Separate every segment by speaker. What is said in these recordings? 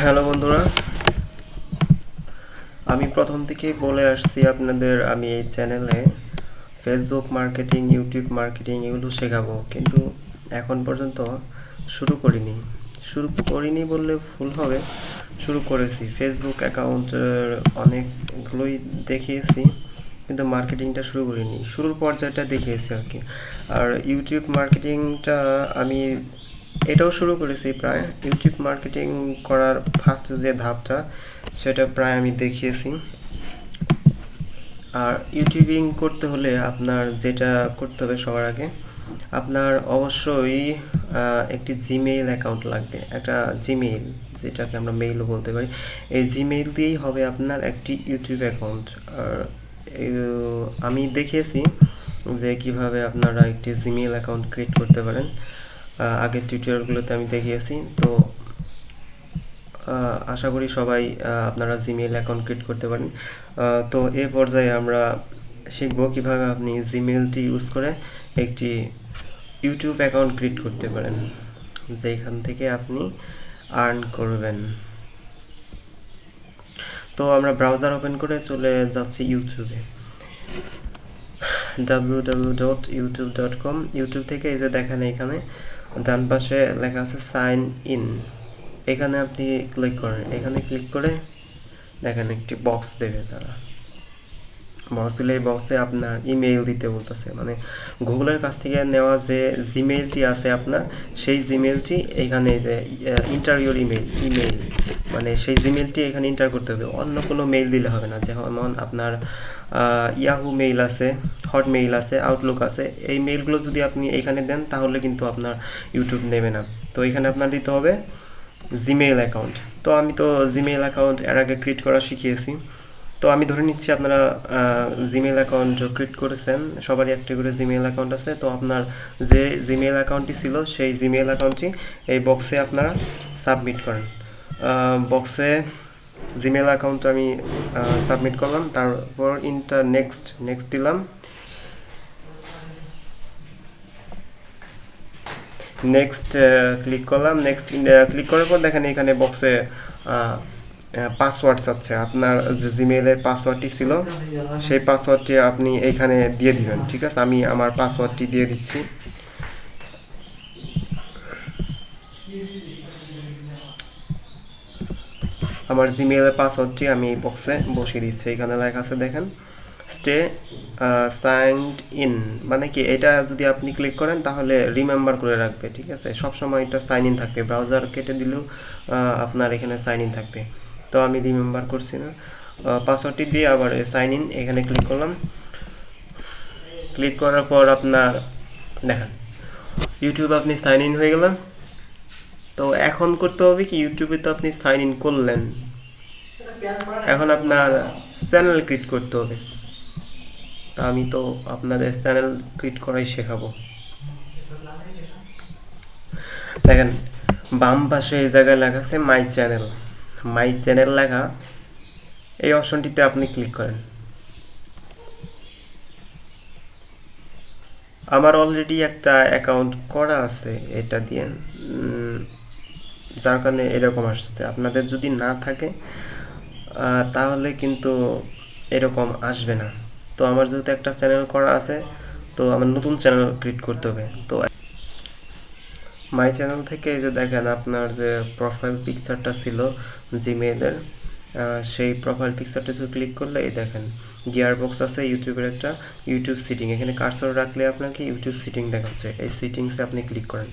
Speaker 1: Hello বন্ধুরা, আমি প্রথম থেকেই বলে আসছি আপনাদের আমি এই চ্যানেলে ফেসবুক মার্কেটিং, ইউটিউব মার্কেটিং এগুলো শেখাবো, কিন্তু এখন পর্যন্ত শুরু করিনি। শুরু করিনি বললে ভুল হবে, শুরু করেছি। ফেসবুক অ্যাকাউন্টের অনেকগুলোই দেখিয়েছি, কিন্তু মার্কেটিংটা শুরু করিনি। শুরুর পর্যায়টা দেখিয়েছি আর কি। আর ইউটিউব মার্কেটিংটা আমি এটাও শুরু করেছি প্রায়। ইউটিউব মার্কেটিং করার ফার্স্ট যে ধাপটা সেটা প্রায় আমি দেখিয়েছি। আর ইউটিউবিং করতে হলে আপনার যেটা করতে হবে সবার আগে, আপনার অবশ্যই একটি জিমেইল অ্যাকাউন্ট লাগবে। একটা জিমেইল, যেটাকে আমরা মেইলও বলতে পারি, এই জিমেইল দিয়েই হবে আপনার একটি ইউটিউব অ্যাকাউন্ট। আর আমি দেখিয়েছি যে কিভাবে আপনারা একটি জিমেইল অ্যাকাউন্ট ক্রিয়েট করতে পারেন। আগের টিউটোরিয়ালগুলোতে আমি দেখিয়েছি। তো আশা করি সবাই আপনারা জিমেইল অ্যাকাউন্ট ক্রিয়েট করতে পারেন। তো এ পর্যায়ে আমরা শিখব কিভাবে আপনি জিমেইলটি ইউজ করে একটি ইউটিউব অ্যাকাউন্ট ক্রিয়েট করতে পারেন, যেখান থেকে আপনি আর্ন করবেন। তো আমরা ব্রাউজার ওপেন করে চলে যাচ্ছি ইউটিউবে, www.youtube.com। ইউটিউব থেকে এই যে দেখেন, এখানে ডান পাশে লেখা আছে সাইন ইন। এখানে আপনি ক্লিক করেন। এখানে ক্লিক করে দেখেন একটি বক্স দেবে তারা। বক্স দিলে এই বক্সে আপনার ইমেইল দিতে বলতেছে, মানে গুগলের কাছ থেকে নেওয়া যে জিমেইলটি আছে আপনার, সেই জিমেইলটি এখানে যে ইন্টার ইউর ইমেইল, মানে সেই জিমেইলটি এখানে ইন্টার করতে হবে। অন্য কোনো মেইল দিলে হবে না। যেমন আপনার ইয়াহু মেইল আছে, হটমেইল আছে, আউটলুক আছে, এই মেইলগুলো যদি আপনি এখানে দেন তাহলে কিন্তু আপনার ইউটিউব নেবে না। তো এখানে আপনার দিতে হবে জিমেইল অ্যাকাউন্ট। তো আমি তো জিমেইল অ্যাকাউন্ট এর আগে ক্রিয়েট করা শিখিয়েছি। তো আমি ধরে নিচ্ছি আপনারা জিমেইল অ্যাকাউন্ট ক্রিয়েট করেছেন, সবারই একটি করে জিমেইল অ্যাকাউন্ট আছে। তো আপনার যে জিমেইল অ্যাকাউন্টটি ছিল সেই জিমেইল অ্যাকাউন্টটি এই বক্সে আপনারা সাবমিট করেন। বক্সে জিমেইল অ্যাকাউন্ট আমি সাবমিট করলাম, তারপর নেক্সট দিলাম। নেক্সট ক্লিক করলাম। নেক্সট ক্লিক করার পর দেখেন এখানে বক্সে পাসওয়ার্ড চাচ্ছে। আপনার যে জিমেইলের পাসওয়ার্ডটি ছিল সেই পাসওয়ার্ডটি আপনি এখানে দিয়ে দিবেন। ঠিক আছে, আমি আমার পাসওয়ার্ডটি দিয়ে দিচ্ছি। আমার জিমেইলের পাসওয়ার্ডটি আমি এই বক্সে বসিয়ে দিচ্ছি। এখানে লেখা আছে দেখেন স্টে সাইনড ইন, মানে কি এটা যদি আপনি ক্লিক করেন তাহলে রিমেম্বার করে রাখবে। ঠিক আছে, সবসময় এটা সাইন ইন থাকবে। ব্রাউজার কেটে দিলেও আপনার এখানে সাইন ইন থাকবে। তো আমি রিমেম্বার করছি না, পাসওয়ার্ডটি দিয়ে আবার সাইন ইন এখানে ক্লিক করলাম। ক্লিক করার পর আপনার দেখেন ইউটিউবে আপনি সাইন ইন হয়ে গেলেন। তো এখন করতে হবে কি, ইউটিউবে তো আপনি সাইন ইন করলেন, এখন আপনার চ্যানেল ক্রিয়েট করতে হবে। তা আমি তো আপনাদের চ্যানেল ক্রিয়েট করাই শেখাবো। দেখেন বাম পাশে এই জায়গায় লেখা আছে মাই চ্যানেল। মাই চ্যানেল লেখা, এই অপশনটিতে আপনি ক্লিক করেন। আমার অলরেডি একটা অ্যাকাউন্ট করা আছে এটা দিয়ে, যার কারণে এরকম আসছে। আপনাদের যদি না থাকে তাহলে কিন্তু এরকম আসবে না। তো আমার যেহেতু একটা চ্যানেল করা আছে, তো আমার নতুন চ্যানেল ক্রিয়েট করতে হবে। তো মাই চ্যানেল থেকে এই যে দেখেন আপনার যে প্রোফাইল পিকচারটা ছিল জিমেইলের, সেই প্রোফাইল পিকচারটা যদি ক্লিক করলে এই দেখেন গিয়ার বক্স আছে ইউটিউবের একটা, ইউটিউব সিটিং, এখানে কার্সর রাখলে আপনাকে ইউটিউব সিটিং দেখাচ্ছে। এই সিটিংসে আপনি ক্লিক করেন।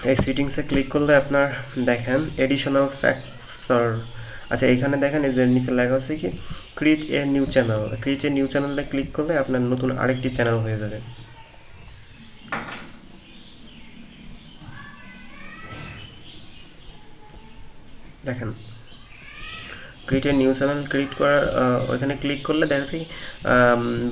Speaker 1: এই সিটিংসে ক্লিক করলে আপনার দেখেন এডিশনাল ফ্যাক্টর। আচ্ছা, এখানে দেখেন এই যে নিচে লেখা আছে কি create a new channel. Create a new চ্যানেলে ক্লিক করলে আপনার নতুন আরেকটি চ্যানেল হয়ে যাবে। দেখেন create a new channel create করার ওইখানে ক্লিক করলে দেখাচ্ছি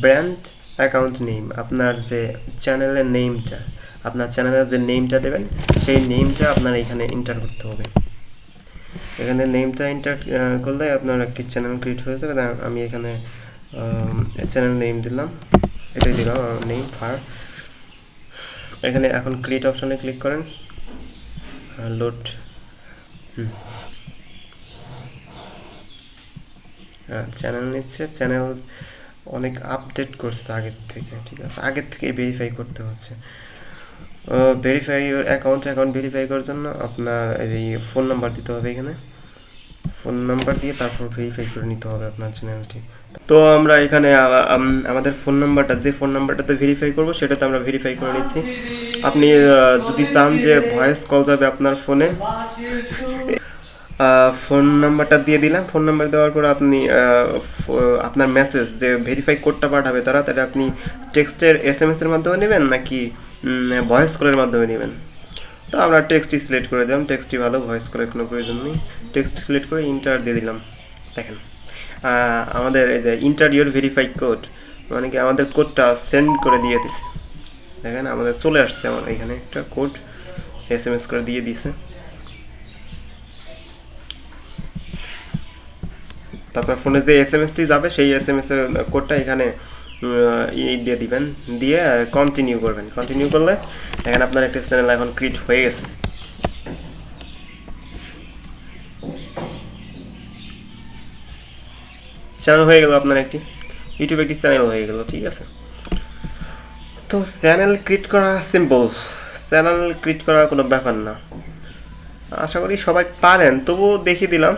Speaker 1: ব্র্যান্ড অ্যাকাউন্ট নেম, আপনার যে চ্যানেলের নেমটা, আপনার চ্যানেলের যে নেমটা দেবেন সেই নেমটা আপনার এখানে এন্টার করতে হবে। এখানে নেমটা এন্টার করলে আপনার একটি চ্যানেল ক্রিয়েট হয়ে যাবে। আমি এখানে চ্যানেল নেম দিলাম, এটাই দিলাম নেম ফার। এখানে এখন ক্রিয়েট অপশনে ক্লিক করেন, লোড চ্যানেল নিচ্ছে, চ্যানেল অনেক আপডেট করছে আগের থেকে, ঠিক আছে, আগের থেকে ভেরিফাই করতে হচ্ছে। ভেরিফাই অ্যাকাউন্ট ভেরিফাই করার জন্য আপনার এই ফোন নাম্বার দিতে হবে, এখানে ফোন নাম্বার দিয়ে তারপর ভেরিফাই করে নিতে হবে আপনার চ্যানেলটি। তো আমরা এখানে আমাদের ফোন নাম্বারটা, যে ফোন নাম্বারটাতে ভেরিফাই করব সেটাতে আমরা ভেরিফাই করে নিচ্ছি। আপনি যদি চান যে ভয়েস কল যাবে আপনার ফোনে, ফোন নাম্বারটা দিয়ে দিলাম। ফোন নাম্বার দেওয়ার পর আপনি আপনার মেসেজ যে ভেরিফাই কোডটা পাঠাবে তারা, তাহলে আপনি টেক্সটের SMS এর মাধ্যমে নেবেন নাকি ভয়েস কলের মাধ্যমে নেবেন। তো আমরা টেক্সটই সিলেক্ট করে দিলাম, টেক্সটই ভালো, ভয়েস কলের কোনো প্রয়োজন নেই। টেক্সট সিলেক্ট করে ইন্টার দিয়ে দিলাম। দেখেন আমাদের এই যে ইন্টার ইউর ভেরিফাই কোড, মানে কি আমাদের কোডটা সেন্ড করে দিয়ে দিছে। দেখেন আমাদের চলে আসছে, আমার এখানে একটা কোড SMS করে দিয়ে দিছে। তারপর ফোনে যে SMS-টি যাবে সেই SMS এর কোডটা এখানে দিয়ে দিবেন, দিয়ে কন্টিনিউ করবেন। কন্টিনিউ করলে দেখেন আপনার একটা চ্যানেল এখন ক্রিয়েট হয়ে গেছে। চ্যানেল হয়ে গেল আপনার একটি, ইউটিউবে একটি চ্যানেল হয়ে গেল, ঠিক আছে। তো চ্যানেল ক্রিয়েট করা সিম্পল, চ্যানেল ক্রিয়েট করার কোনো ব্যাপার না, আশা করি সবাই পারেন। তবুও দেখিয়ে দিলাম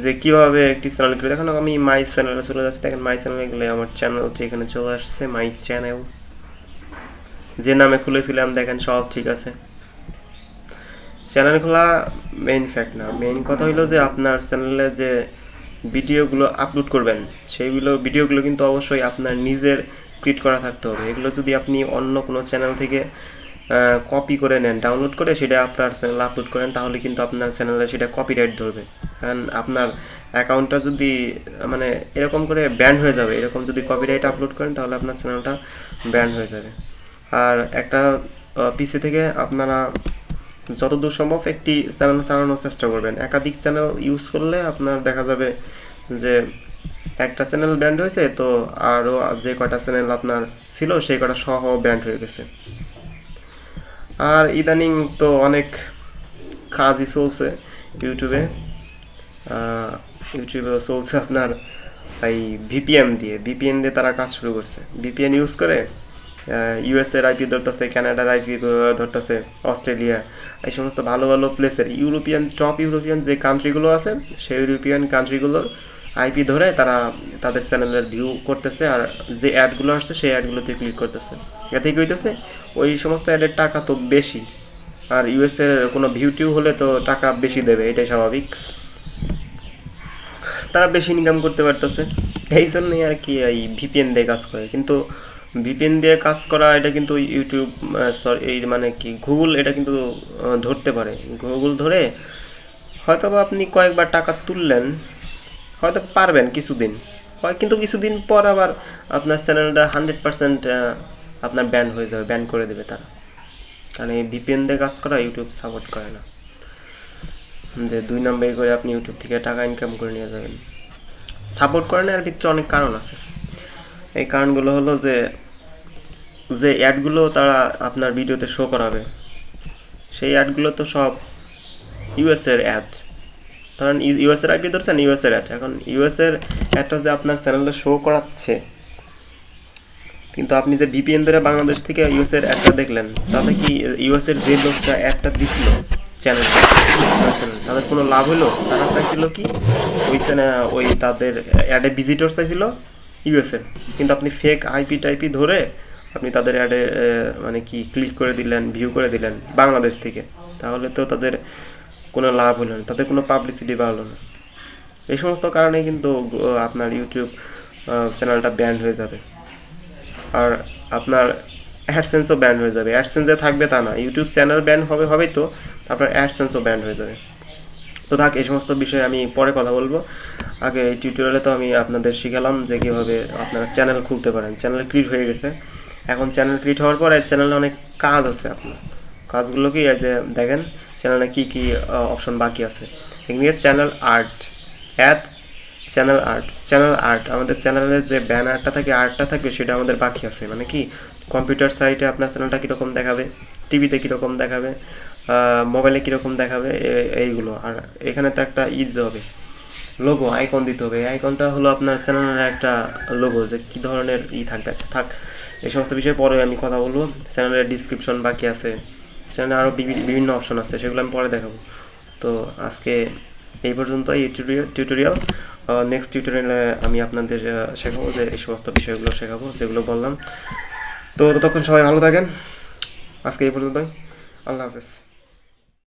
Speaker 1: যে কিভাবে একটি চ্যানেল ক্রিয়েট। এখন আমি মাই চ্যানেলে চলে যাচ্ছি। দেখেন মাই চ্যানেলে গেলে আমার চ্যানেলটি এখানে চলে আসছে, মাই চ্যানেল যে নামে খুলেছিলাম। দেখেন সব ঠিক আছে। চ্যানেল খোলা মেইন ফ্যাক্ট না, মেইন কথা হলো যে আপনার চ্যানেলে যে ভিডিওগুলো আপলোড করবেন সেইগুলো ভিডিওগুলো কিন্তু অবশ্যই আপনার নিজের ক্রিয়েট করা থাকতে হবে। এগুলো যদি আপনি অন্য কোনো চ্যানেল থেকে কপি করে নেন, ডাউনলোড করে সেটা আপনার চ্যানেলে আপলোড করেন, তাহলে কিন্তু আপনার চ্যানেলে সেটা কপিরাইট ধরবে। কারণ আপনার অ্যাকাউন্টটা যদি মানে এরকম করে ব্যান হয়ে যাবে, এরকম যদি কপিরাইট আপলোড করেন তাহলে আপনার চ্যানেলটা ব্যান হয়ে যাবে। আর একটা পিসি থেকে আপনারা যতদূর সম্ভব একটি চ্যানেল চালানোর চেষ্টা করবেন। একাধিক চ্যানেল ইউজ করলে আপনার দেখা যাবে যে একটা চ্যানেল ব্যান্ড হয়েছে, তো আরও যে কয়টা চ্যানেল আপনার ছিল সেই কয়টা সহ ব্যান্ড হয়ে গেছে। আর ইদানিং তো অনেক কাজই চলছে ইউটিউবে, চলছে আপনার এই ভিপিএন দিয়ে তারা কাজ শুরু করছে। ভিপিএন ইউজ করে US এর আইপি ধরতেছে, কানাডার আইপি ধরতেছে, অস্ট্রেলিয়া, এই সমস্ত ভালো ভালো প্লেসের টপ ইউরোপিয়ান যে কান্ট্রিগুলো আছে সেই ইউরোপিয়ান কান্ট্রিগুলোর আইপি ধরে তারা তাদের চ্যানেলের ভিউ করতেছে, আর যে অ্যাডগুলো আসছে সেই অ্যাডগুলোতে ক্লিক করতেছে। এতে কি হইতেছে, ওই সমস্ত অ্যাডের টাকা তো বেশি, আর US এর কোনো ভিউ হলে তো টাকা বেশি দেবে, এটাই স্বাভাবিক। তারা বেশি ইনকাম করতে পারতেছে, এই জন্যই আর কি এই ভিপিএন দিয়ে কাজ করে। কিন্তু ভিপিএন দিয়ে কাজ করা এটা কিন্তু ইউটিউব এই মানে কি গুগল এটা কিন্তু ধরতে পারে। গুগল ধরে হয়তো বা আপনি কয়েকবার টাকা তুললেন, হয়তো পারবেন কিছুদিন, কিন্তু কিছুদিন পর আবার আপনার চ্যানেলটা 100% আপনার ব্যান হয়ে যাবে, ব্যান করে দেবে তারা। কারণ এই ভিপিএন দিয়ে কাজ করা ইউটিউব সাপোর্ট করে না, যে 2 নম্বর করে আপনি ইউটিউব থেকে টাকা ইনকাম করে নিয়ে যাবেন। সাপোর্ট করে না, এর ভিতরে অনেক কারণ আছে। এই কারণগুলো হলো যে অ্যাডগুলো তারা আপনার ভিডিওতে শো করাবে, সেই অ্যাডগুলো তো সব US এর অ্যাড। ধরেন US এর আইপি ধরছেন, US এর অ্যাড। এখন US এর অ্যাডটা যে আপনার চ্যানেলে শো করাচ্ছে, কিন্তু আপনি যে ভিপিএন ধরে বাংলাদেশ থেকে US এর অ্যাডটা দেখলেন, তাতে কি US এর যে লোকটা অ্যাডটা দিছিল চ্যানেল তাদের কোনো লাভ হলো? তারা চাইছিল কি ওই তাদের অ্যাডে ভিজিটর চাইছিল US এর, কিন্তু আপনি ফেক আইপি ধরে আপনি তাদের অ্যাডে মানে কি ক্লিক করে দিলেন, ভিউ করে দিলেন বাংলাদেশ থেকে, তাহলে তো তাদের কোনো লাভ হলো না, তাদের কোনো পাবলিসিটি বাড়লো না। এই সমস্ত কারণে কিন্তু আপনার ইউটিউব চ্যানেলটা ব্যান হয়ে যাবে, আর আপনার অ্যাডসেন্সও ব্যান হয়ে যাবে। অ্যাডসেন্সে থাকবে তা না, ইউটিউব চ্যানেল ব্যান হবেই তো আপনার অ্যাডসেন্সও ব্যান হয়ে যাবে। তো থাক, এই সমস্ত বিষয়ে আমি পরে কথা বলবো। আগে এই টিউটোরিয়ালে তো আমি আপনাদের শিখালাম যে কীভাবে আপনারা চ্যানেল খুলতে পারেন। চ্যানেল ক্রিয়েট হয়ে গেছে, এখন চ্যানেল ক্রিয়েট হওয়ার পরে চ্যানেলে অনেক কাজ আছে। আপনার কাজগুলো কি, যে দেখেন চ্যানেলে কী কী অপশন বাকি আছে। এখানে চ্যানেল আর্ট, চ্যানেল আর্ট আমাদের চ্যানেলের যে ব্যানারটা থাকে, আর্টটা থাকবে, সেটা আমাদের বাকি আছে। মানে কি কম্পিউটার সাইটে আপনার চ্যানেলটা কীরকম দেখাবে, টিভিতে কীরকম দেখাবে, মোবাইলে কীরকম দেখাবে এইগুলো। আর এখানে তো একটা দিতে হবে, লোগো আইকন দিতে হবে। এই আইকনটা হলো আপনার চ্যানেলের একটা লোগো, যে কী ধরনের থাকবে। আচ্ছা থাক, এই সমস্ত বিষয়ে পরে আমি কথা বলবো। চ্যানেলের ডিসক্রিপশন বাকি আছে, চ্যানেলে আরও বিভিন্ন অপশন আছে, সেগুলো আমি পরে দেখাবো। তো আজকে এই পর্যন্ত এই টিউটোরিয়াল। নেক্সট টিউটোরিয়ালে আমি আপনাদের শেখাবো, যে এই সমস্ত বিষয়গুলো শেখাবো যেগুলো বললাম। তো ততক্ষণ সবাই ভালো থাকেন। আজকে এই পর্যন্তই। আল্লাহ হাফেজ।